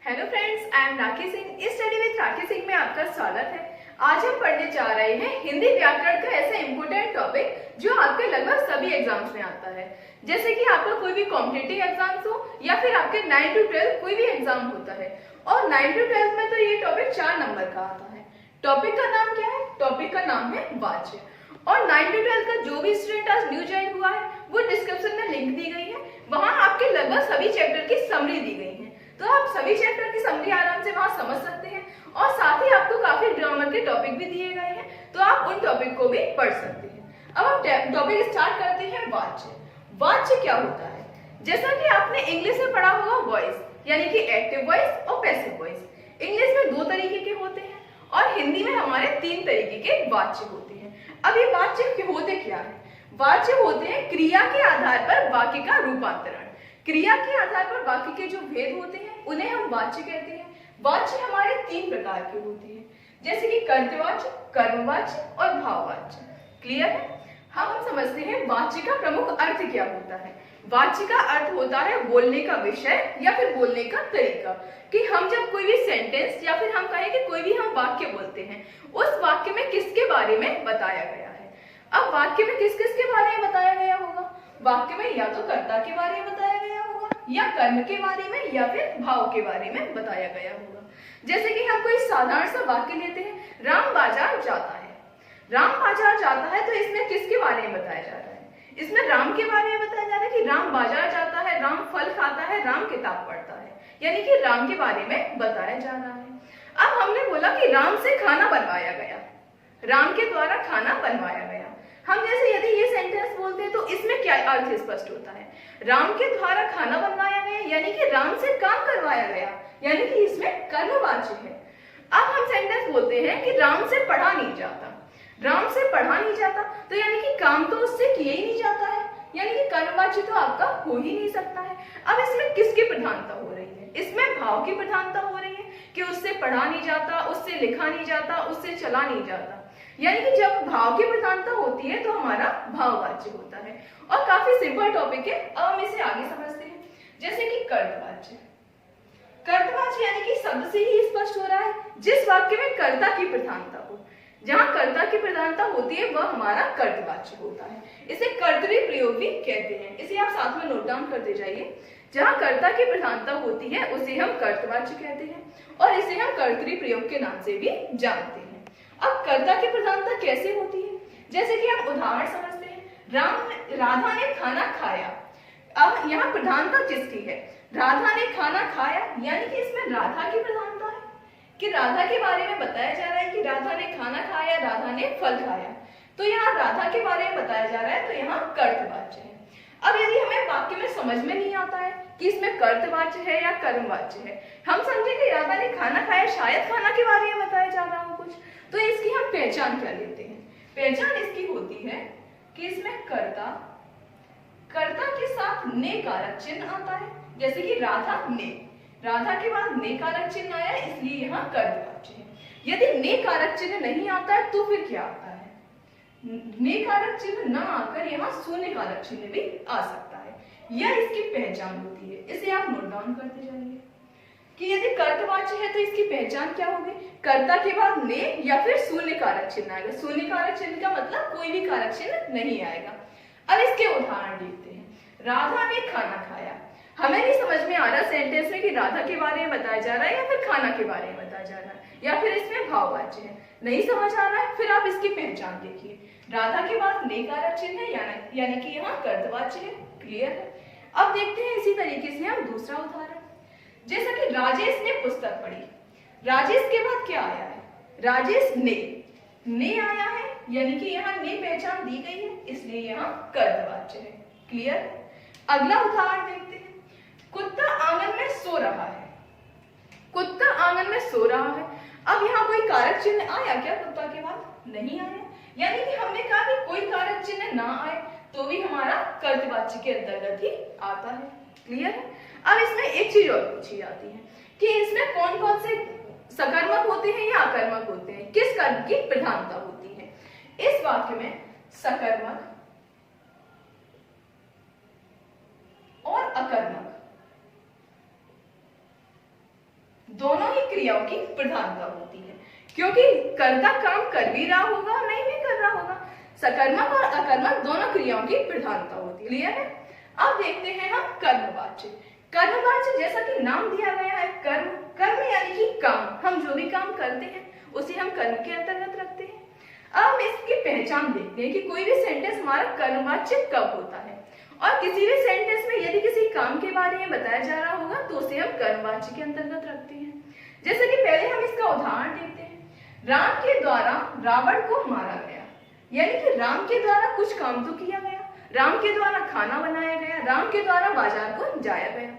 Hello friends, I am राखी सिंह। इस study with राखी सिंह में आपका स्वागत है। आज हम पढ़ने जा रहे हैं हिंदी व्याकरण का ऐसा इम्पोर्टेंट टॉपिक जो आपके लगभग सभी एग्जाम्स में आता है। जैसे कि आपका कोई भी कॉम्पिटिटिव एग्जाम्स हो या फिर आपके 9 to 12 कोई भी एग्जाम होता है, और 9 to 12 में तो ये टॉपिक 4 नंबर का आता है। टॉपिक का नाम क्या है? टॉपिक का नाम है वाच्य। और 9 to 12 का जो भी स्टूडेंट आज न्यू ज्वाइन हुआ है वो डिस्क्रिप्शन में लिंक दी गई है, वहां आपके लगभग सभी चैप्टर की समरी दी गई है, तो आप सभी चैप्टर की समरी आराम से वहां समझ सकते हैं। और साथ ही आपको काफी ग्रामर के टॉपिक भी दिए गए हैं, तो आप उन टॉपिक को भी पढ़ सकते हैं। अब हम टॉपिक स्टार्ट करते हैं वाच्य। वाच्य क्या होता है? जैसा कि आपने इंग्लिश में पढ़ा होगा वॉइस, यानी कि एक्टिव वॉइस और पैसिव वॉइस। इंग्लिश में 2 तरीके के होते हैं और हिंदी में हमारे 3 तरीके के वाच्य होते हैं। अब ये वाच्य होते क्या है? वाच्य होते हैं क्रिया के आधार पर वाक्य का रूपांतरण। क्रिया के आधार पर वाक्य के जो भेद होते हैं उन्हें हम वाच्य कहते हैं। वाच्य हमारे 3 प्रकार के होते हैं, जैसे कि कर्तवाच्य, कर्मवाच्य और भाववाच्य। क्लियर है? हम समझते हैं वाच्य का प्रमुख अर्थ क्या होता है। वाच्य का अर्थ होता है बोलने का विषय या फिर बोलने का तरीका, कि हम जब कोई भी सेंटेंस या फिर हम कहें कि कोई भी हम वाक्य बोलते हैं, उस वाक्य में किसके बारे में बताया गया है। अब वाक्य में किस किस के बारे में बताया गया होगा? वाक्य में या तो कर्ता के बारे में बताया गया होगा, या कर्म के बारे में, या फिर भाव के बारे में बताया गया होगा। जैसे कि हम कोई साधारण सा वाक्य लेते हैं, राम बाजार जाता है। राम बाजार जाता है, तो इसमें किसके बारे में बताया जा रहा है? इसमें राम के बारे में बताया जा रहा है कि राम बाजार जाता है, राम फल खाता है, राम किताब पढ़ता है, यानी कि राम के बारे में बताया जा रहा है। अब हमने बोला कि राम से खाना बनवाया गया, राम के द्वारा खाना बनवाया गया। हम जैसे यदि ये सेंटेंस बोलते हैं तो इसमें क्या अर्थ स्पष्ट होता है? राम के द्वारा खाना बनवाया गया, यानी कि राम से काम करवाया गया, यानी कि इसमें कर्मवाच्य है। अब हम सेंटेंस बोलते हैं कि राम से पढ़ा नहीं जाता। राम से पढ़ा नहीं जाता, तो यानी कि काम तो उससे किया ही नहीं जाता है, यानी कि कर्मवाच्य तो आपका हो ही नहीं सकता है। अब इसमें किसकी प्रधानता हो रही है? इसमें भाव की प्रधानता हो रही है कि उससे पढ़ा नहीं जाता, उससे लिखा नहीं जाता, उससे चला नहीं जाता। यानी कि जब भाव की प्रधानता होती है तो हमारा भाववाच्य होता है। और काफी सिंपल टॉपिक है, अब हम इसे आगे समझते हैं। जैसे कि कर्तवाच्य। कर्तवाच्य यानी कि शब्द से ही स्पष्ट हो रहा है जिस वाक्य में कर्ता की प्रधानता हो। जहां कर्ता की प्रधानता होती है वह हमारा कर्तवाच्य होता है। इसे कर्तरी प्रयोग भी कहते हैं। इसे आप साथ में नोट डाउन करते जाइए। जहां कर्ता की प्रधानता होती है उसे हम कर्तवाच्य कहते हैं, और इसे हम कर्तरी प्रयोग के नाम से भी जानते हैं। अब कर्ता की प्रधानता कैसे होती है? जैसे कि हम उदाहरण समझते हैं, राधा ने खाना खाया। अब यहाँ प्रधानता किसकी है? राधा ने खाना खाया, यानी कि इसमें राधा की प्रधानता है कि राधा के बारे में बताया जा रहा है कि राधा ने खाना खाया, राधा ने फल खाया, तो यहाँ राधा के बारे में बताया जा रहा है, तो यहाँ कर्तवाच्य है। अब यदि हमें वाक्य में समझ में नहीं आता है कि इसमें कर्तवाच्य है या कर्मवाच्य है, हम समझे कि राधा ने खाना खाया, शायद खाना के बारे में बताया जा रहा हो कुछ, तो इसकी हम पहचान क्या लेते हैं? पहचान इसकी होती है कि इसमें कर्ता के साथ ने कारक चिन्ह आता है। जैसे कि राधा ने, राधा के बाद ने कारक चिन्ह आया, इसलिए यहाँ कर्तवाच्य है। यदि ने कारक चिन्ह नहीं आता है तो फिर क्या आता है? ने कारक चिन्ह ना आकर यहाँ शून्य कारक चिन्ह भी आ सकता है। यह इसकी पहचान होती है। इसे आप नोट डाउन करते जाइए कि यदि कर्तवाच्य है तो इसकी पहचान क्या होगी? कर्ता के बाद ने या फिर शून्य कारक चिन्ह आएगा। शून्य कारक चिन्ह का मतलब कोई भी कारक चिन्ह नहीं आएगा। अब इसके उदाहरण देखते हैं। राधा ने खाना खाया। हमें नहीं समझ में आ रहा सेंटेंस में कि राधा के बारे में बताया जा रहा है या फिर खाना के बारे में बताया जा रहा है, या फिर इसमें भाववाच्य है। नहीं समझ आ रहा है, फिर आप इसकी पहचान देखिए। राधा के बाद ने कारक चिन्ह है, यानी कि यहाँ कर्तवाच्य है। क्लियर है? अब देखते हैं इसी तरीके से हम दूसरा उदाहरण। जैसा कि राजेश ने पुस्तक पढ़ी। राजेश के बाद क्या आया है? राजेश ने आया है, यानी कि यहाँ ने पहचान दी गई है, इसलिए यहाँ कर्तवाच्य है। क्लियर? अगला उदाहरण देखते हैं। कुत्ता आंगन में सो रहा है। कुत्ता आंगन में सो रहा है। अब यहाँ कोई कारक चिन्ह आया क्या कुत्ता के बाद? नहीं आया, यानी कि हमने कहा कि कोई कारक चिन्ह ना आए तो भी हमारा कर्तवाच्य के अंतर्गत ही आता है। क्लियर है? अब इसमें एक चीज और पूछी जाती है कि इसमें कौन कौन से सकर्मक होते हैं या अकर्मक होते हैं, किस कर्म की प्रधानता होती है। इस वाक्य में सकर्मक और अकर्मक दोनों ही क्रियाओं की प्रधानता होती है, क्योंकि कर्ता काम कर भी रहा होगा नहीं भी कर रहा होगा। सकर्मक और अकर्मक दोनों क्रियाओं की प्रधानता होती है। क्लियर है? अब देखते हैं हम कर्मवाच्य। कर्मवाच्य जैसा कि नाम दिया गया है कर्म, कर्म यानी कि काम, हम जो भी काम करते हैं उसे हम कर्म के अंतर्गत रखते हैं। अब हम इसकी पहचान देखते हैं कि कोई भी सेंटेंस हमारा कर्मवाच्य कब होता है, और किसी भी सेंटेंस में यदि किसी काम के बारे में बताया जा रहा होगा तो उसे हम कर्मवाच्य के अंतर्गत रखते हैं। जैसे कि पहले हम इसका उदाहरण देखते हैं। राम के द्वारा रावण को मारा गया, यानी कि राम के द्वारा कुछ काम तो किया गया, राम के द्वारा खाना बनाया गया, राम के द्वारा बाजार को जाया गया।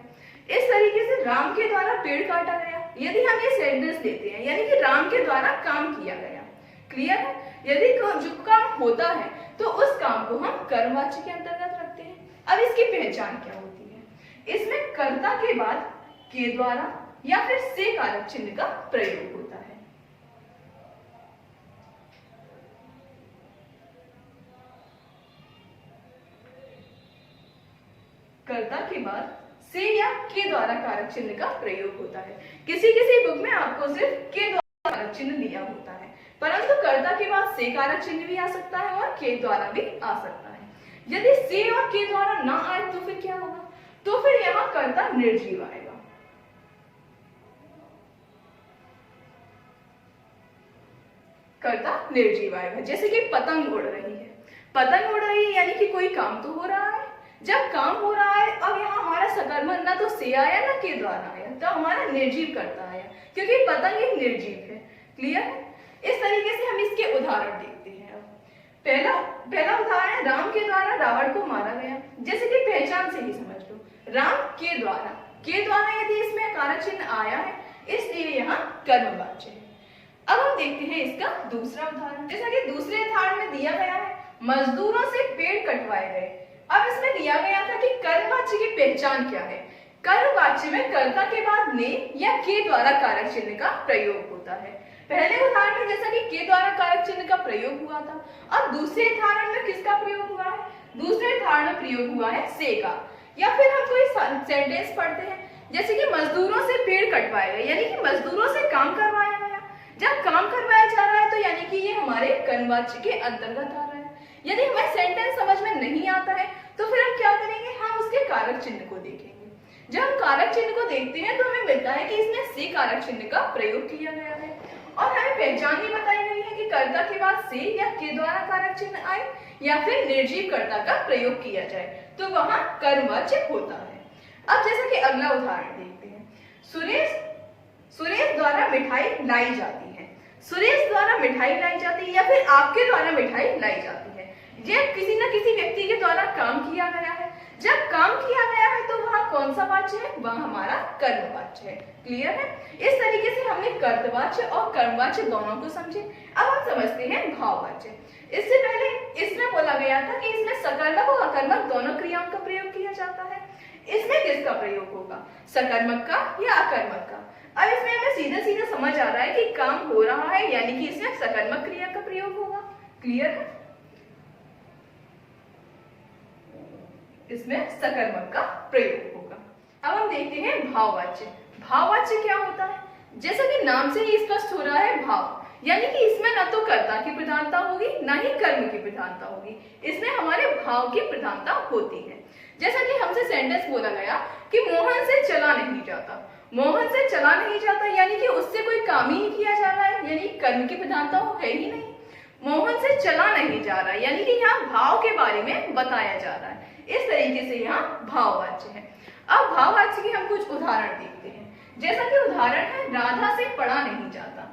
इस तरीके से राम के द्वारा पेड़ काटा गया, यदि हम ये सेंटेंस लेते हैं यानी कि राम के द्वारा काम किया गया। क्लियर है? यदि जो काम होता है तो उस काम को हम कर्मवाच्य के अंतर्गत रखते हैं। अब इसकी पहचान क्या होती है? इसमें कर्ता के बाद के द्वारा या फिर से कारक चिन्ह का प्रयोग होता है। कर्ता के बाद से या के द्वारा कारक चिन्ह का प्रयोग होता है। किसी किसी बुक में आपको सिर्फ के द्वारा कारक चिन्ह दिया होता है, परंतु कर्ता के बाद से कारक चिन्ह भी आ सकता है और के द्वारा भी आ सकता है। यदि से और के द्वारा ना आए तो फिर क्या होगा? तो फिर यहां कर्ता निर्जीव आएगा। कर्ता निर्जीव आएगा। जैसे कि पतंग उड़ रही है, पतंग उड़ रही है यानी कि कोई काम तो हो रहा है। जब काम हो रहा है, अब यहाँ हमारा सकर्मक ना तो से आया ना के द्वारा आया, तो हमारा निर्जीव कर्ता आया, क्योंकि पतंग एक निर्जीव है। क्लियर है? इस तरीके से हम इसके उदाहरण देखते हैं। पहला उदाहरण है राम के द्वारा रावण को मारा गया। जैसे कि पहचान से ही समझ लो, राम के द्वारा यदि इसमें कारक चिन्ह आया है इसलिए यहाँ कर्मवाच्य है। अब हम देखते हैं इसका दूसरा उदाहरण। जैसा कि दूसरे उदाहरण में दिया गया है मजदूरों से पेड़ कटवाए गए। अब इसमें दिया गया था कि कर्मवाच्य की पहचान क्या है। कर्मवाच्य में कर्ता के बाद ने या के द्वारा कारक चिन्ह का प्रयोग होता है। पहले उदाहरण में जैसा कि के द्वारा कारक चिन्ह का प्रयोग हुआ था, और दूसरे उदाहरण में किसका प्रयोग हुआ है? दूसरे उदाहरण में प्रयोग हुआ है से का। या फिर हम कोई सेंटेंस पढ़ते हैं जैसे कि मजदूरों से पेड़ कटवाए गए, यानी कि मजदूरों से काम करवाया गया। जब काम करवाया जा रहा है तो यानी कि ये हमारे कर्मवाच्य के अंतर्गत आ रहा है। यदि हमें सेंटेंस समझ में नहीं आता है तो फिर हम क्या करेंगे? हम उसके कारक चिन्ह को देखेंगे। जब हम कारक चिन्ह को देखते हैं तो हमें मिलता है कि इसमें से कारक चिन्ह का प्रयोग किया गया है, और हमें पहचान भी बताई गई है कि कर्ता के बाद से या के द्वारा कारक चिन्ह आए या फिर निर्जीव कर्ता का प्रयोग किया जाए तो वहां कर्मवाच्य होता है। अब जैसा कि अगला उदाहरण देखते हैं। सुरेश द्वारा मिठाई लाई जाती है। सुरेश द्वारा मिठाई लाई जाती है या फिर आपके द्वारा मिठाई लाई जाती है। यह किसी न किसी व्यक्ति के द्वारा काम किया गया है। जब काम किया गया है तो वहां कौन सा वाच्य है? वह हमारा कर्मवाच्य है। क्लियर है? इस तरीके से हमने कर्तवाच्य और कर्मवाच्य दोनों को समझे। अब हम समझते हैं भाववाच्य। इससे पहले इसमें बोला गया था कि इसमें सकर्मक और अकर्मक दोनों क्रियाओं का प्रयोग किया जाता है। इसमें किसका प्रयोग होगा? सकर्मक का या अकर्मक का? अब इसमें हमें सीधा सीधा समझ आ रहा है कि काम हो रहा है यानी कि इसमें सकर्मक क्रिया का प्रयोग होगा। क्लियर है? इसमें सकर्मक का प्रयोग होगा। अब हम देखते हैं भाववाच्य। भाववाच्य क्या होता है? जैसा कि नाम से ही स्पष्ट हो रहा है भाव, यानी कि इसमें न तो कर्ता की प्रधानता होगी ना ही कर्म की प्रधानता होगी, इसमें हमारे भाव की प्रधानता होती है। जैसा कि हमसे सेंटेंस बोला गया कि मोहन से चला नहीं जाता। मोहन से चला नहीं जाता यानी कि उससे कोई काम ही नहीं किया जा रहा है, यानी कर्म की प्रधानता है ही नहीं। मोहन से चला नहीं जा रहा यानी कि यहाँ भाव के बारे में बताया जा रहा है। इस तरीके से यहाँ भाववाच्य है। अब भाववाच्य के हम कुछ उदाहरण देखते हैं। जैसा कि उदाहरण है राधा से पढ़ा नहीं जाता।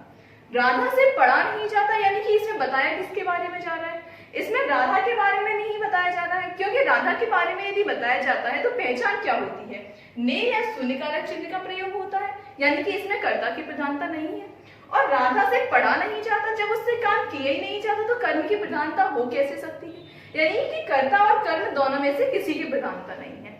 राधा से पढ़ा नहीं जाता यानी कि इसमें बताया किसके बारे में जा रहा है? इसमें राधा के बारे में नहीं बताया जा रहा है, क्योंकि राधा के बारे में यदि बताया जाता है तो पहचान क्या होती है? ने या शून्य कारक चिन्ह का प्रयोग होता है, यानी कि इसमें कर्ता की प्रधानता नहीं है। और राधा से पढ़ा नहीं जाता, जब उससे काम किया ही नहीं जाता तो कर्म की प्रधानता हो कैसे सकती है? यानी कि कर्ता और कर्म दोनों में से किसी की प्रधानता नहीं है।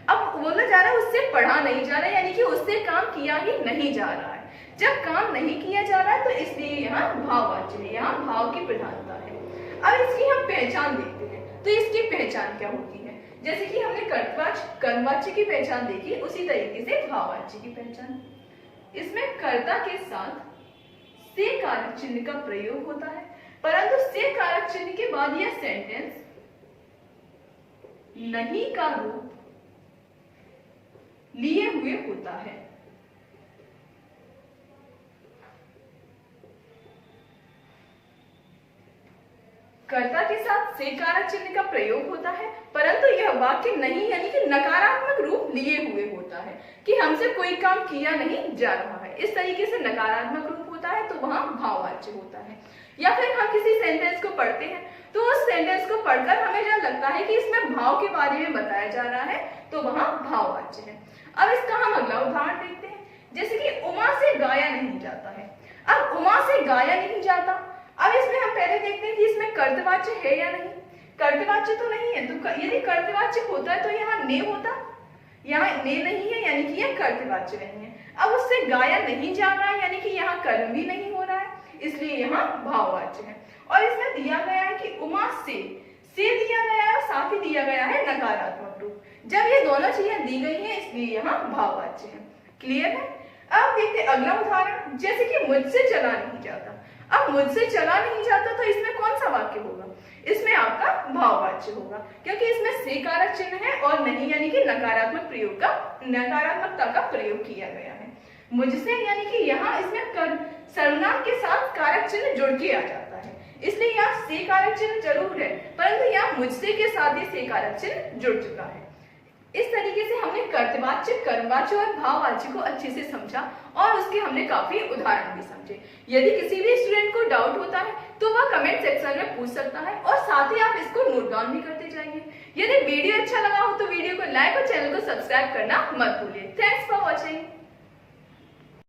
अब बोला जा रहा है उससे पढ़ा नहीं जा रहा है, यानी कि उससे काम किया ही नहीं जा रहा है। जब काम नहीं किया जा रहा है तो इसलिए यहाँ भाववाच्य है, यहाँ भाव की प्रधानता है। अब इसकी हम पहचान देखते हैं, तो इसकी पहचान क्या होती है? जैसे कि हमने कर्तवाच्य कर्मवाच्य की पहचान देखी, उसी तरीके से भाववाच्य की पहचान। इसमें कर्ता के साथ से कारक चिन्ह का प्रयोग होता है, परंतु से कारक चिन्ह के बाद यह सेंटेंस नहीं का रूप लिए हुए होता है। कर्ता के साथ से कारक चिन्ह का प्रयोग होता है, परंतु यह वाक्य नहीं यानी कि नकारात्मक रूप लिए हुए होता है कि हमसे कोई काम किया नहीं जा रहा है। इस तरीके से नकारात्मक रूप होता है तो वहां भाववाच्य होता है। या फिर हम किसी सेंटेंस को पढ़ते हैं तो उस सेंटेंस को पढ़कर हमें जब लगता है कि इसमें भाव के बारे में बताया जा रहा है तो वहां भाववाच्य है। अब इसका हम अगला उदाहरण देखते हैं, जैसे कि उमा से गाया नहीं जाता है। अब उमा से गाया नहीं जाता, अब इसमें हम पहले देखते हैं कि इसमें कर्तवाच्य है या नहीं। कर्तवाच्य तो नहीं है, तो यदि कर्तवाच्य होता है तो यहाँ ने होता, यहाँ ने नहीं है यानी कि यह कर्तवाच्य नहीं है। अब उससे गाया नहीं जा रहा है यानी कि यहाँ कर्म भी नहीं हो रहा है, इसलिए यहाँ भाववाच्य है। और इसमें दिया गया है कि उमा से दिया गया है और साथ ही दिया गया है नकारात्मक रूप। जब ये दोनों चीजें दी गई हैं इसलिए यहाँ भाववाच्य है। क्लियर है? अब देखते अगला उदाहरण, जैसे कि मुझसे चला नहीं जाता। अब मुझसे चला नहीं जाता तो इसमें कौन सा वाक्य होगा? इसमें आपका भाववाच्य होगा, क्योंकि इसमें से कारक चिन्ह है और नहीं यानी कि नकारात्मकता का प्रयोग किया गया है। मुझसे यानी कि यहाँ इसमें सर्वनाम के साथ कारक चिन्ह जुड़ के आ जाता है, इसलिए यहाँ से कारक चिन्ह जरूर है, परंतु यहाँ मुझसे के साथ ही से कारक चिन्ह जुड़ चुका है। इस तरीके से हमने कर्तवाच्य, कर्मवाच्य और भाववाच्य को अच्छे से समझा और उसके हमने काफी उदाहरण भी समझे। यदि किसी भी स्टूडेंट को डाउट होता है तो वह कमेंट सेक्शन में पूछ सकता है और साथ ही आप इसको नोट डाउन भी करते जाइए। यदि वीडियो अच्छा लगा हो तो वीडियो को लाइक और चैनल को सब्सक्राइब करना मत भूलिए। Thanks for watching.